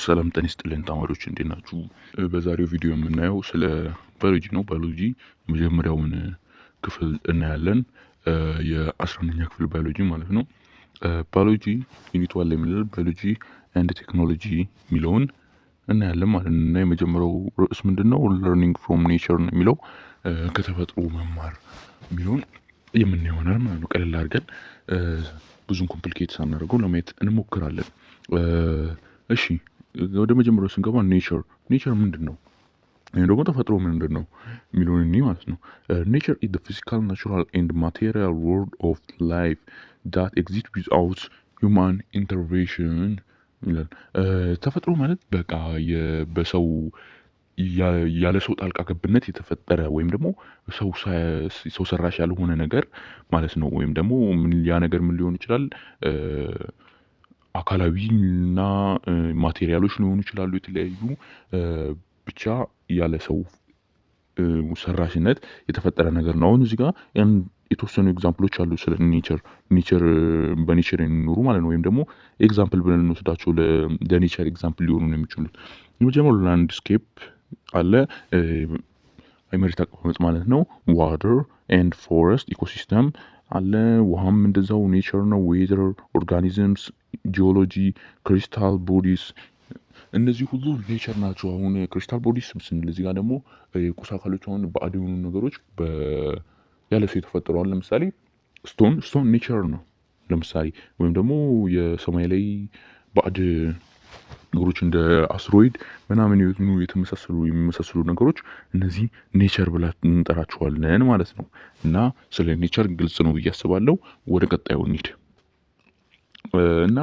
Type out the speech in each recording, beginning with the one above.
ሰላም ጤና ይስጥልን ተማሪዎች እንዴት ናችሁ? በዛሬው ቪዲዮ የምናየው ስለ ባዮሎጂ ነው። ባዮሎጂ የመጀመሪያውን ክፍል እናያለን። የ11ኛ ክፍል ባዮሎጂ ማለት ነው። ባዮሎጂ ዩኒት 1 ላይ የሚለው ባዮሎጂ ኤንድ ቴክኖሎጂ የሚለውን እናያለን ማለት ነው። እና የመጀመሪያው ርዕስ ምንድነው? ለርኒንግ ፍሮም ኔቸር ነው የሚለው ከተፈጥሮ መማር የሚለውን የምናየው ይሆናል ማለት ነው። ቀለል አድርገን ብዙም ኮምፕሊኬት ሳናደርገው ለማየት እንሞክራለን። እሺ ወደ መጀመሪያው ስንገባ ኔቸር ምንድነው? ወይም ደግሞ ተፈጥሮ ምንድነው የሚለውን እኔ ማለት ነው። ኔቸር ኢዝ ዘ ፊዚካል ናቹራል ኤንድ ማቴሪያል ወርልድ ኦፍ ላይፍ ዳት ኤግዚስት ዊዝአውት ሂውማን ኢንተርቬንሽን ይላል። ተፈጥሮ ማለት በቃ በሰው ያለ ሰው ጣልቃ ገብነት የተፈጠረ ወይም ደግሞ ሰው ሰራሽ ያልሆነ ነገር ማለት ነው። ወይም ደግሞ ያ ነገር ምን ሊሆን ይችላል? አካላዊና ማቴሪያሎች ሊሆኑ ይችላሉ። የተለያዩ ብቻ ያለ ሰው ሰራሽነት የተፈጠረ ነገር ነው። አሁን እዚህ ጋር የተወሰኑ ኤግዛምፕሎች አሉ ስለ ኔቸር በኔቸር የሚኖሩ ማለት ነው። ወይም ደግሞ ኤግዛምፕል ብለን እንወስዳቸው ለኔቸር ኤግዛምፕል ሊሆኑ ነው የሚችሉት። የመጀመሪያው ላንድስኬፕ አለ፣ የመሬት አቀማመጥ ማለት ነው። ዋተር ኤንድ ፎረስት ኢኮሲስተም አለ። ውሃም እንደዛው ኔቸር ነው። ዌዘር፣ ኦርጋኒዝምስ፣ ጂኦሎጂ፣ ክሪስታል ቦዲስ እነዚህ ሁሉ ኔቸር ናቸው። አሁን ክሪስታል ቦዲስ ስንል እዚህ ጋር ደግሞ ቁስ አካሎች አሁን ባዕድ የሆኑ ነገሮች ያለ ሰው የተፈጠረዋል። ለምሳሌ ስቶን ኔቸር ነው ለምሳሌ። ወይም ደግሞ የሰማይ ላይ ባዕድ ነገሮች እንደ አስትሮይድ ምናምን የሚመሳሰሉ ነገሮች እነዚህ ኔቸር ብለን እንጠራቸዋለን ማለት ነው። እና ስለ ኔቸር ግልጽ ነው ብዬ አስባለሁ። ወደ ቀጣዩ እንሂድ እና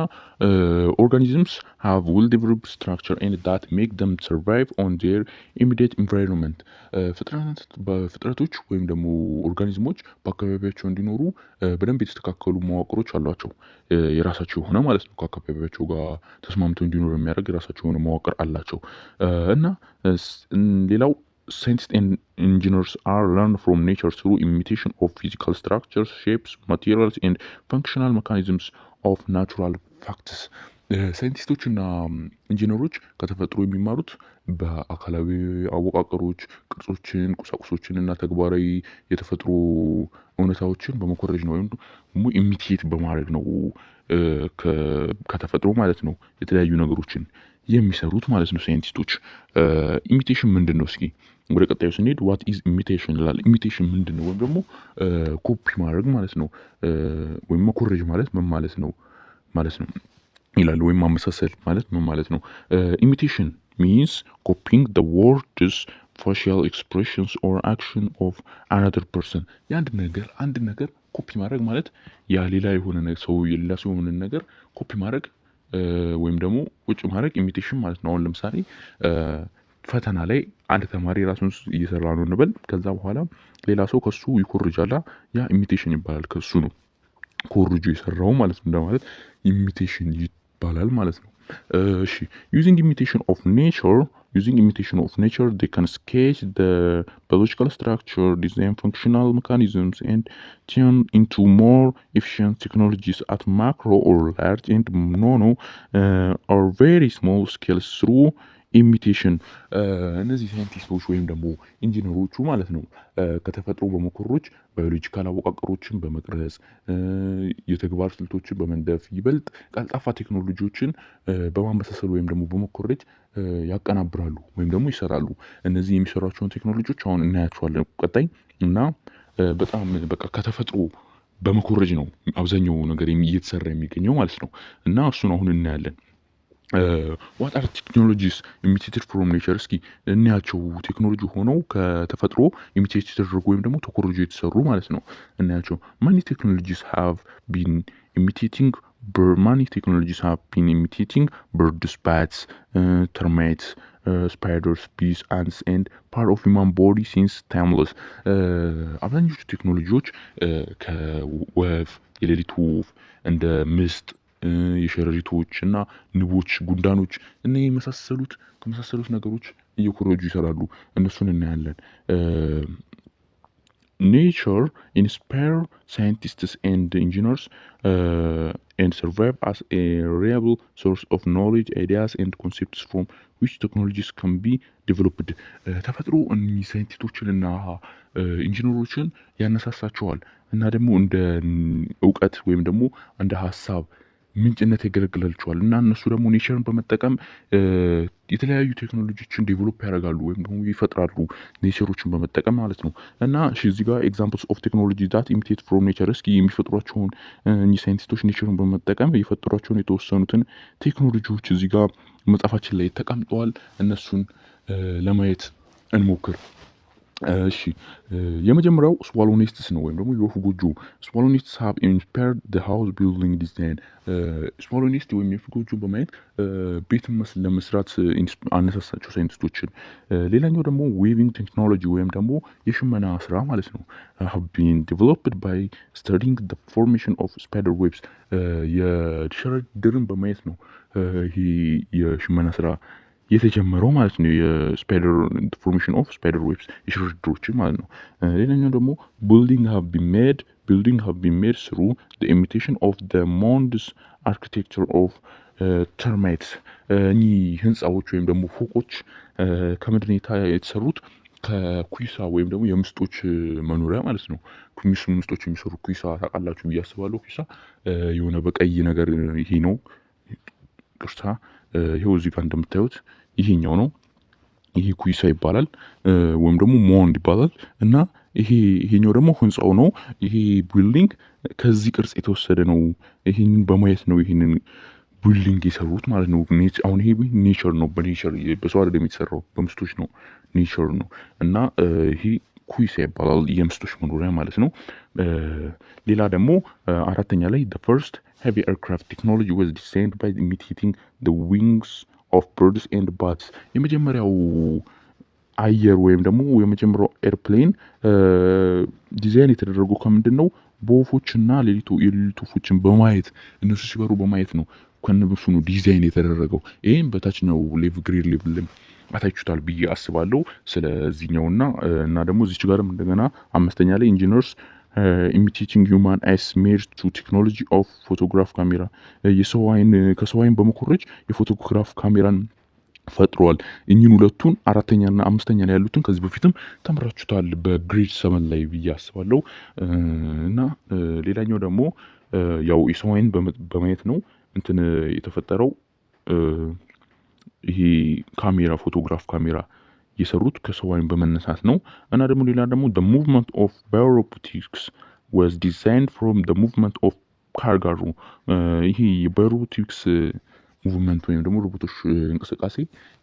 ኦርጋኒዝምስ ሃቭ ዌል ዴቨሎፕድ ስትራክቸር ኤንድ ዳት ሜክ ደም ሰርቫይቭ ኦን ዜር ኢሚዲየት ኢንቫይሮንመንት። በፍጥረቶች ወይም ደግሞ ኦርጋኒዝሞች በአካባቢያቸው እንዲኖሩ በደንብ የተስተካከሉ መዋቅሮች አሏቸው፣ የራሳቸው የሆነ ማለት ነው። ከአካባቢያቸው ጋር ተስማምተው እንዲኖሩ የሚያደርግ የራሳቸው የሆነ መዋቅር አላቸው። እና ሌላው scientists and engineers are learned from nature through imitation of physical structures, shapes, materials and functional mechanisms of natural facts. ሳይንቲስቶች እና ኢንጂነሮች ከተፈጥሮ የሚማሩት በአካላዊ አወቃቀሮች፣ ቅርጾችን፣ ቁሳቁሶችን እና ተግባራዊ የተፈጥሮ እውነታዎችን በመኮረጅ ነው። ወይም ደግሞ ኢሚቴት በማድረግ ነው ከተፈጥሮ ማለት ነው የተለያዩ ነገሮችን የሚሰሩት ማለት ነው ሳይንቲስቶች። ኢሚቴሽን ምንድን ነው? እስኪ ወደ ቀጣዩ ስንሄድ ዋት ኢዝ ኢሚቴሽን ይላል። ኢሚቴሽን ምንድን ነው? ወይም ደግሞ ኮፒ ማድረግ ማለት ነው። ወይም መኮረጅ ማለት ምን ማለት ነው ይላል። ወይም ማመሳሰል ማለት ምን ማለት ነው? ኢሚቴሽን ሚንስ ኮፒንግ ዘ ወርድስ ፋሻል ኤክስፕሬሽንስ ኦር አክሽን ኦፍ አናዘር ፐርሰን። አንድ ነገር ኮፒ ማድረግ ማለት ያ ሌላ የሆነ ሰው የሌላ ሰው የሆነ ነገር ኮፒ ማድረግ ወይም ደግሞ ቁጭ ማድረግ ኢሚቴሽን ማለት ነው። አሁን ለምሳሌ ፈተና ላይ አንድ ተማሪ ራሱን እየሰራ ነው እንበል። ከዛ በኋላ ሌላ ሰው ከሱ ይኮርጃላ። ያ ኢሚቴሽን ይባላል። ከሱ ነው ኮርጆ የሰራው ማለት ነው። እንደማለት ኢሚቴሽን ይባላል ማለት ነው። እሺ using imitation of nature they can sketch the biological structure, design functional mechanisms and turn into more efficient technologies at macro or large and nano or very small scales through ኢሚቴሽን። እነዚህ ሳይንቲስቶች ወይም ደግሞ ኢንጂነሮቹ ማለት ነው ከተፈጥሮ በመኮረጅ ባዮሎጂካል አወቃቀሮችን በመቅረጽ የተግባር ስልቶችን በመንደፍ ይበልጥ ቀልጣፋ ቴክኖሎጂዎችን በማመሳሰል ወይም ደግሞ በመኮረጅ ያቀናብራሉ ወይም ደግሞ ይሰራሉ። እነዚህ የሚሰሯቸውን ቴክኖሎጂዎች አሁን እናያቸዋለን ቀጣይ። እና በጣም በቃ ከተፈጥሮ በመኮረጅ ነው አብዛኛው ነገር እየተሰራ የሚገኘው ማለት ነው። እና እሱን አሁን እናያለን። what are technologies imitated from nature? እስኪ እናያቸው። ቴክኖሎጂ ሆነው ከተፈጥሮ ኢሚቴት የተደረጉ ወይም ደግሞ ተኮርጆ የተሰሩ ማለት ነው። እናያቸው። many technologies have been imitating birds, bats, termites, spiders, bees, ants and part of human body since timeless. አብዛኞቹ ቴክኖሎጂዎች ከወፍ የሌሊት ወፍ እንደ ምስጥ የሸረሪቶች እና ንቦች፣ ጉንዳኖች እና ከመሳሰሉት ነገሮች እየኮረጁ ይሰራሉ። እነሱን እናያለን። nature inspire scientists and engineers and survive as a reliable source of knowledge, ideas, and concepts from which technologies can be developed. ተፈጥሮ እነዚህ ሳይንቲስቶችንና ኢንጂነሮችን ያነሳሳቸዋል እና ደግሞ እንደ እውቀት ወይም ደግሞ እንደ ሀሳብ ምንጭነት ያገለግላቸዋል እና እነሱ ደግሞ ኔቸርን በመጠቀም የተለያዩ ቴክኖሎጂዎችን ዴቨሎፕ ያደርጋሉ ወይም ደግሞ ይፈጥራሉ ኔቸሮችን በመጠቀም ማለት ነው። እና እዚህ ጋር ኤግዛምፕልስ ኦፍ ቴክኖሎጂ ዳት ኢሚቴት ፍሮም ኔቸር እስኪ የሚፈጥሯቸውን እኚህ ሳይንቲስቶች ኔቸርን በመጠቀም የፈጠሯቸውን የተወሰኑትን ቴክኖሎጂዎች እዚህ ጋር መጽሐፋችን ላይ ተቀምጠዋል። እነሱን ለማየት እንሞክር። እሺ የመጀመሪያው ስዋሎ ኔስትስ ነው ወይም ደግሞ የወፍ ጎጆ። ስዋሎ ኔስትስ ሃቭ ኢንስፓየርድ ዘ ሃውስ ቢልዲንግ ዲዛይን። ስዋሎ ኔስት ወይም የወፍ ጎጆ በማየት ቤትን ለመስራት አነሳሳቸው ሳይንቲስቶችን። ሌላኛው ደግሞ ዌቪንግ ቴክኖሎጂ ወይም ደግሞ የሽመና ስራ ማለት ነው። ሃቭ ቢን ዲቨሎፕድ ባይ ስተዲንግ ዘ ፎርሜሽን ኦፍ ስፓይደር ዌብስ። የሸረሪት ድርን በማየት ነው ይሄ የሽመና ስራ የተጀመረው ማለት ነው። የስፓይደር ፎርሜሽን ኦፍ ስፓይደር ዌብስ የሸረሪት ድሮችን ማለት ነው። ሌላኛው ደግሞ ቢልዲንግ ሃቭ ቢን ሜድ ስሩ ዘ ኢሚቴሽን ኦፍ ዘ ሞንድስ አርኪቴክቸር ኦፍ ተርማይትስ። እኚህ ህንፃዎች ወይም ደግሞ ፎቆች ከምንድን የተሰሩት? ከኩይሳ ወይም ደግሞ የምስጦች መኖሪያ ማለት ነው። ምስጦች የሚሰሩ ኩይሳ ታውቃላችሁ ብዬ አስባለሁ። ኩይሳ የሆነ በቀይ ነገር ይሄ ነው ቅርታ ይሄው እዚህ ጋር እንደምታዩት ይሄኛው ነው። ይሄ ኩይሳ ይባላል ወይም ደግሞ ሞንድ ይባላል እና ይሄኛው ደግሞ ህንጻው ነው። ይሄ ቢልዲንግ ከዚህ ቅርጽ የተወሰደ ነው። ይሄንን በማየት ነው ይሄንን ቢልዲንግ የሰሩት ማለት ነው። አሁን ይሄ ኔቸር ነው። በኔቸር በሰው አይደለም የተሰራው በምስቶች ነው። ኔቸር ነው እና ይሄ ኩይሳ ይባላል የምስቶች መኖሪያ ማለት ነው። ሌላ ደግሞ አራተኛ ላይ the first heavy aircraft technology was designed by imitating the wings of birds and bats. የመጀመሪያው አየር ወይም ደግሞ የመጀመሪያው ኤርፕሌን ዲዛይን የተደረገው ከምንድን ነው? በወፎችና የሌሊት ወፎችን በማየት እነሱ ሲበሩ በማየት ነው። ከነሱ ነው ዲዛይን የተደረገው። ይሄን በታችኛው ግሬድ ሌቭል አታችሁታል ብዬ አስባለሁ። ስለዚህኛውና እና ደግሞ እዚች ጋርም እንደገና አምስተኛ ላይ ኢንጂነርስ ኢሚቴቲንግ ሂውማን አይስ ሜድ ቱ ቴክኖሎጂ ኦፍ ፎቶግራፍ ካሜራ። ከሰው አይን በመኮረጅ የፎቶግራፍ ካሜራን ፈጥሯል። እኚህን ሁለቱን አራተኛና አምስተኛ ላይ ያሉትን ከዚህ በፊትም ተምራችሁታል በግሬድ 7 ላይ ብዬ አስባለሁ። እና ሌላኛው ደግሞ ያው የሰው አይን በማየት ነው እንትን የተፈጠረው ይሄ ካሜራ ፎቶግራፍ ካሜራ የሰሩት ከሰው አይን በመነሳት ነው። እና ደግሞ ሌላ ደግሞ the movement of biorobotics was designed from the movement of cargo. ይሄ የባዮሮቦቲክስ ሙቭመንት ወይም ደግሞ ሮቦቶች እንቅስቃሴ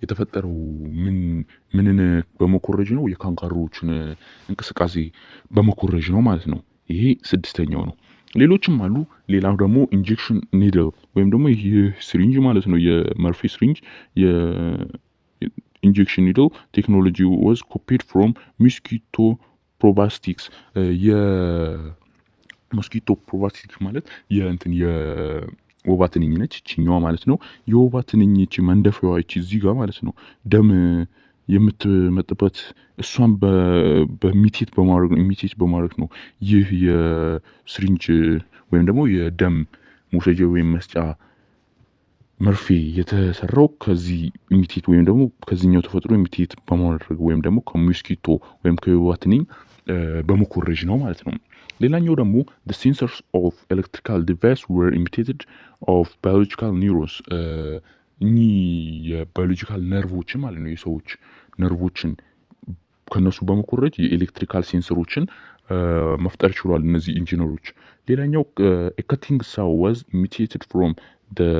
የተፈጠረው ምንን በመኮረጅ ነው? የካንጋሮዎችን እንቅስቃሴ በመኮረጅ ነው ማለት ነው። ይሄ ስድስተኛው ነው። ሌሎችም አሉ። ሌላው ደግሞ ኢንጀክሽን ኒድል ወይም ደግሞ ይህ ሲሪንጅ ማለት ነው። የመርፌ ሲሪንጅ ኢንጀክሽን ኒድል ቴክኖሎጂ was copied from mosquito proboscis. የሞስኪቶ ፕሮባስቲክስ ማለት የወባ ትንኝ ነች ይችኛዋ ማለት ነው። የወባ ትንኝ እቺ መንደፊያዋ እቺ እዚህ ጋር ማለት ነው ደም የምትመጥበት እሷን በሚቴት በማድረግ ነው ይህ የሲሪንጅ ወይም ደግሞ የደም መውሰጃ ወይም መስጫ መርፌ የተሰራው ከዚህ ኢሚቴት ወይም ደግሞ ከዚህኛው ተፈጥሮ ኢሚቴት በማድረግ ወይም ደግሞ ከሞስኪቶ ወይም ከወባ ትንኝ በመኮረጅ ነው ማለት ነው። ሌላኛው ደግሞ the sensors of electrical device were imitated of biological neurons. እኚህ የባዮሎጂካል ነርቮችን ማለት ነው የሰዎች ነርቮችን ከነሱ በመኮረጅ የኤሌክትሪካል ሴንሰሮችን መፍጠር ችሏል እነዚህ ኢንጂነሮች። ሌላኛው a cutting saw was imitated from the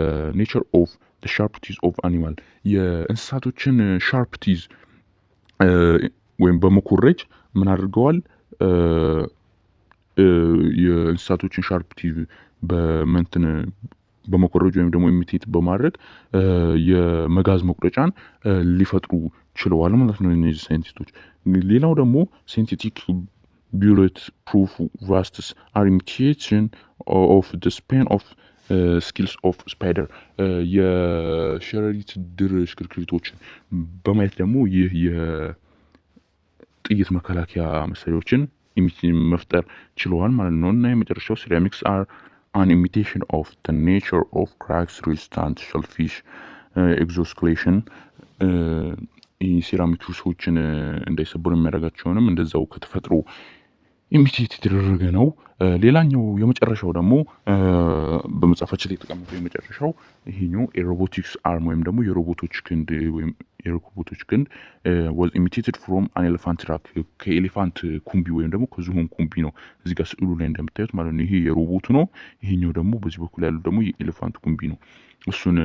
nature of the sharp teeth of animal. የእንስሳቶችን ሻርፕ ቲዝ ወይም በመኮረጅ ምን አድርገዋል? የእንስሳቶችን ሻርፕ ቲዝ በመኮረጅ ወይም ደግሞ ኢሚቴት በማድረግ የመጋዝ መቁረጫን ሊፈጥሩ ችለዋል ማለት ነው እነዚህ ሳይንቲስቶች። ሌላው ደግሞ ሲንቴቲክ bullet proof vests are imitation of the span of skills of spider. የሸረሪት ድር ሽክርክሪቶችን በማየት ደግሞ ይህ የጥይት መከላከያ መሳሪያዎችን መፍጠር ችለዋል ማለት ነው። እና የመጨረሻው ceramics are an imitation of the nature of cracks resistant shellfish exoskeleton የሴራሚክ ሪሶችን እንዳይሰበሩ የሚያደርጋቸውንም እንደዛው ከተፈጥሮ ኢሚቴት የተደረገ ነው። ሌላኛው የመጨረሻው ደግሞ በመጽሐፋችን ላይ የተቀመጠው የመጨረሻው ይሄኛው የሮቦቲክስ አርም ወይም ደግሞ የሮቦቶች ክንድ ወይም የሮቦቶች ክንድ was imitated from an elephant track ከኤሌፋንት ኩምቢ ወይም ደግሞ ከዝሆን ኩምቢ ነው። እዚህ ጋር ስዕሉ ላይ እንደምታዩት ማለት ነው። ይሄ የሮቦቱ ነው። ይሄኛው ደግሞ በዚህ በኩል ያለው ደግሞ የኤሌፋንት ኩምቢ ነው። እሱን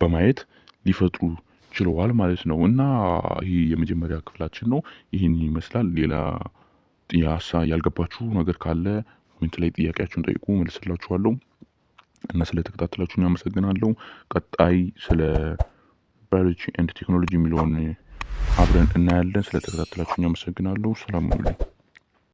በማየት ሊፈጥሩ ችለዋል ማለት ነው። እና ይሄ የመጀመሪያ ክፍላችን ነው። ይሄን ይመስላል። ሌላ ያልገባችሁ ነገር ካለ ኮሜንት ላይ ጥያቄያችሁን ጠይቁ፣ መልስላችኋለሁ። እና ስለተከታተላችሁኝ አመሰግናለሁ። ቀጣይ ስለ ባዮሎጂ ኤንድ ቴክኖሎጂ የሚለውን አብረን እናያለን። ስለተከታተላችሁኝ አመሰግናለሁ። ሰላም ሁኑልኝ።